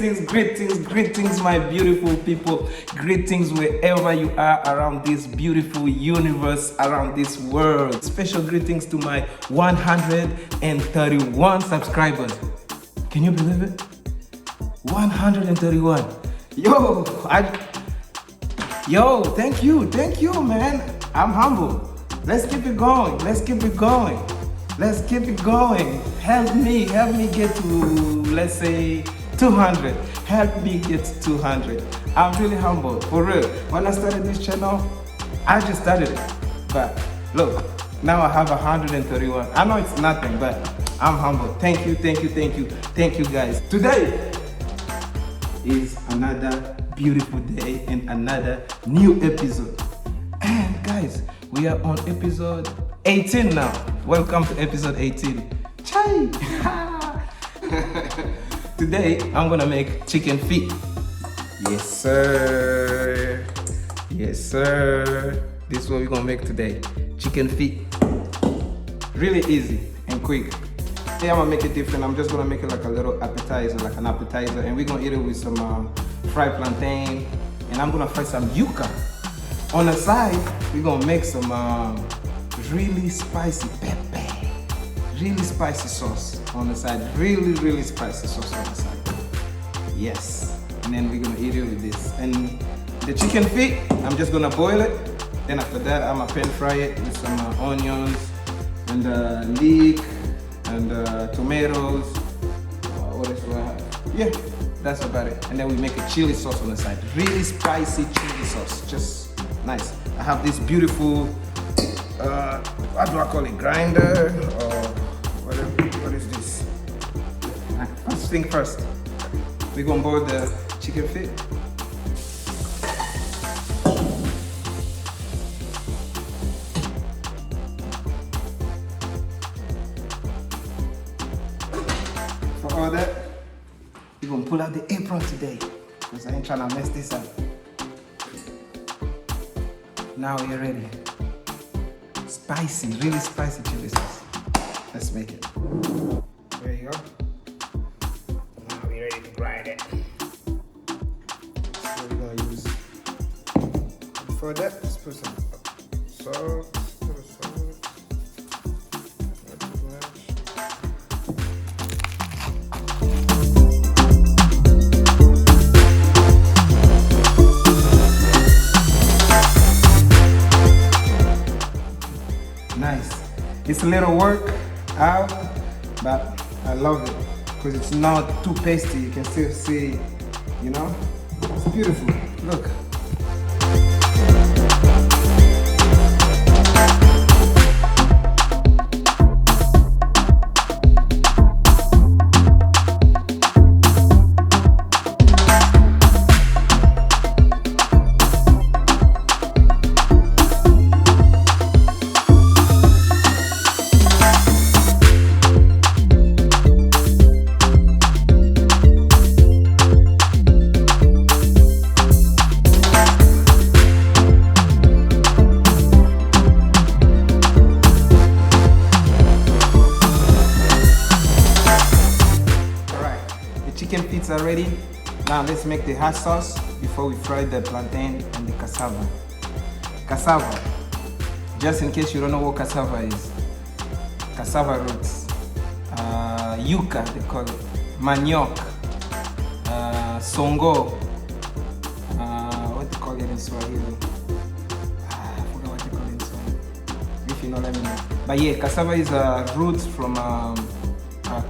greetings, my beautiful people. Greetings wherever you are around this beautiful universe, around this world. Special greetings to my 131 subscribers. Can you believe it? 131. Yo, thank you, man. I'm humble. Let's keep it going. Help me get to, let's say, 200. Help me get to 200. I'm really humble, for real. When I started this channel, I just started it. But look, now I have 131. I know it's nothing, but I'm humble. Thank you guys. Today is another beautiful day and another new episode. And guys, we are on episode 18 now. Welcome to episode 18. Chai! Today, I'm gonna make chicken feet. Yes, sir. This is what we're gonna make today. Chicken feet. Really easy and quick. Today, I'm gonna make it different. I'm just gonna make it like a little appetizer, like an appetizer. And we're gonna eat it with some fried plantain. And I'm gonna fry some yuca. On the side, we're gonna make some really spicy pepper. Really spicy sauce on the side. Really spicy sauce on the side. Yes. And then we're gonna eat it with this. And the chicken feet, I'm just gonna boil it. Then after that, I'm gonna pan fry it with some onions and leek and tomatoes. What else do I have? Yeah, that's about it. And then we make a chili sauce on the side. Really spicy chili sauce. Just nice. I have this beautiful, what do I call it? Grinder or whatever. What is this? First thing first, we're gonna boil the chicken feet. For all that, we're gonna pull out the apron today because I ain't trying to mess this up. Now we're ready. Spicy, really spicy chili sauce. Let's make it. There you go. Now we're ready to grind it. So we're gonna use. For that, let's put some salt. Nice. It's a little work out, but I love it because it's not too pasty. You can still see, you know, it's beautiful. Look. Chicken feet are ready. Now let's make the hot sauce before we fry the plantain and the cassava. Cassava, just in case you don't know what cassava is. Cassava roots, yuca they call it, manioc, songo, what they call it in Swahili? I forgot what they call it in Swahili. If you know, let me know. But yeah, cassava is roots from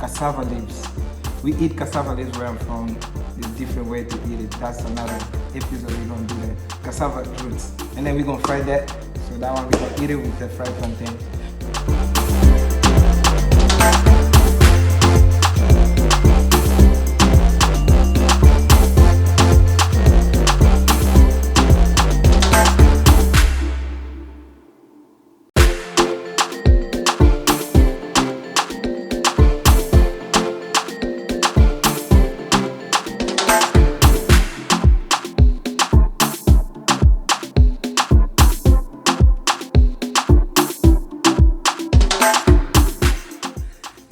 cassava leaves. We eat cassava leaves where I'm from. There's different way to eat it. That's another episode we're gonna do that. Cassava roots. And then we're gonna fry that. So that one we're gonna eat it with the fried plantain.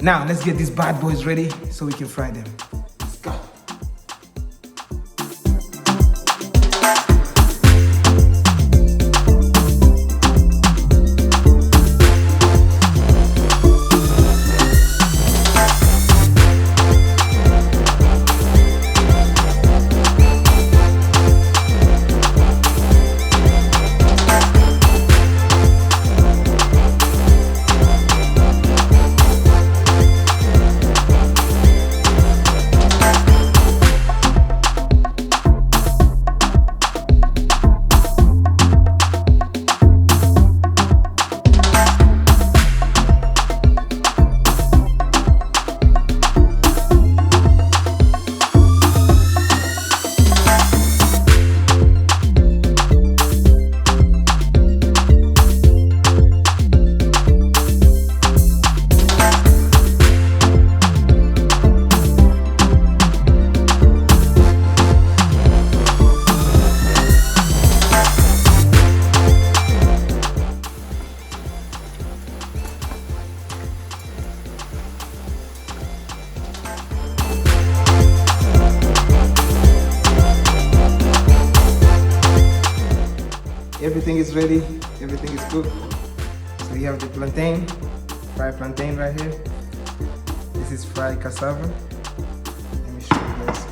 Now let's get these bad boys ready so we can fry them. Let's go. everything is ready, everything is cooked. So we have the plantain, fried plantain right here. This is fried cassava. Let me show you guys.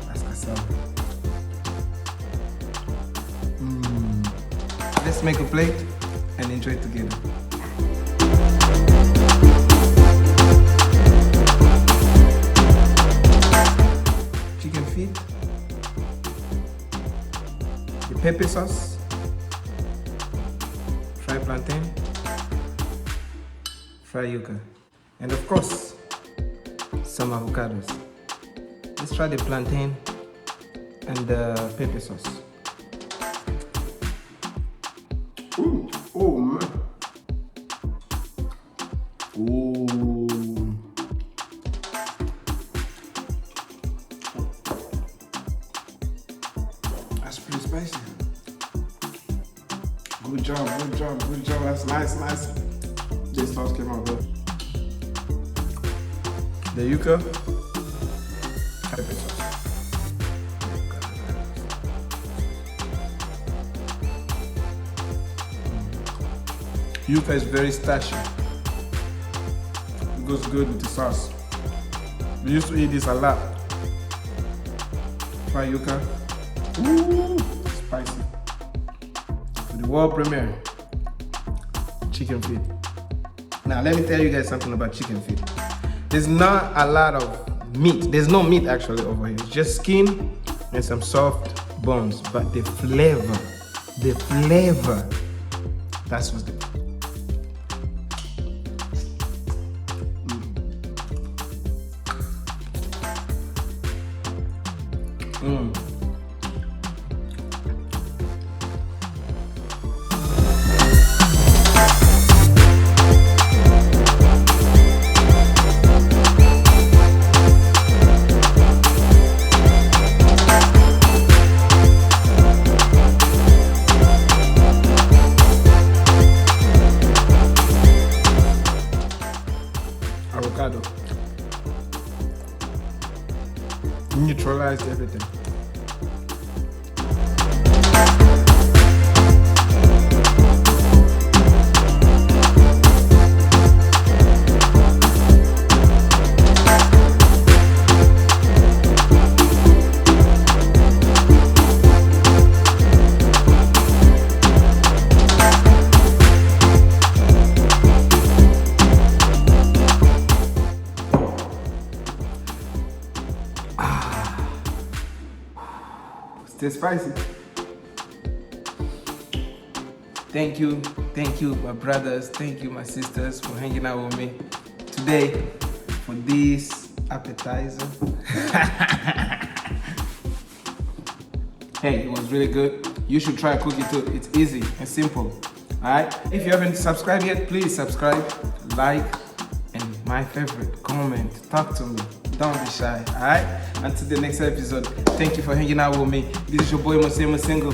That's cassava. Let's make a plate and enjoy it together. Chicken feet, the pepper sauce, fried plantain, fried yuca, and of course some avocados. Let's try the plantain and the pepper sauce. Ooh, oh man. Ooh. That's pretty spicy. Good job, good job, good job. That's nice, nice. This sauce came out good. The yuca, pepper sauce. Yuca is very starchy. It goes good with the sauce. We used to eat this a lot. Fried yuca. Ooh, spicy. For the world premiere, chicken feet. Now let me tell you guys something about chicken feet. There's not a lot of meat. There's no meat actually over here. It's just skin and some soft bones. But the flavor, that's what's the avocado. Neutralized everything. Still spicy. Thank you, my brothers. Thank you, my sisters, for hanging out with me today for this appetizer. Hey, it was really good. You should try cooking too. It's easy and simple. Alright? If you haven't subscribed yet, please subscribe, like, and my favorite, comment, talk to me. Don't be shy, alright? Until the next episode, thank you for hanging out with me. This is your boy, Sengo.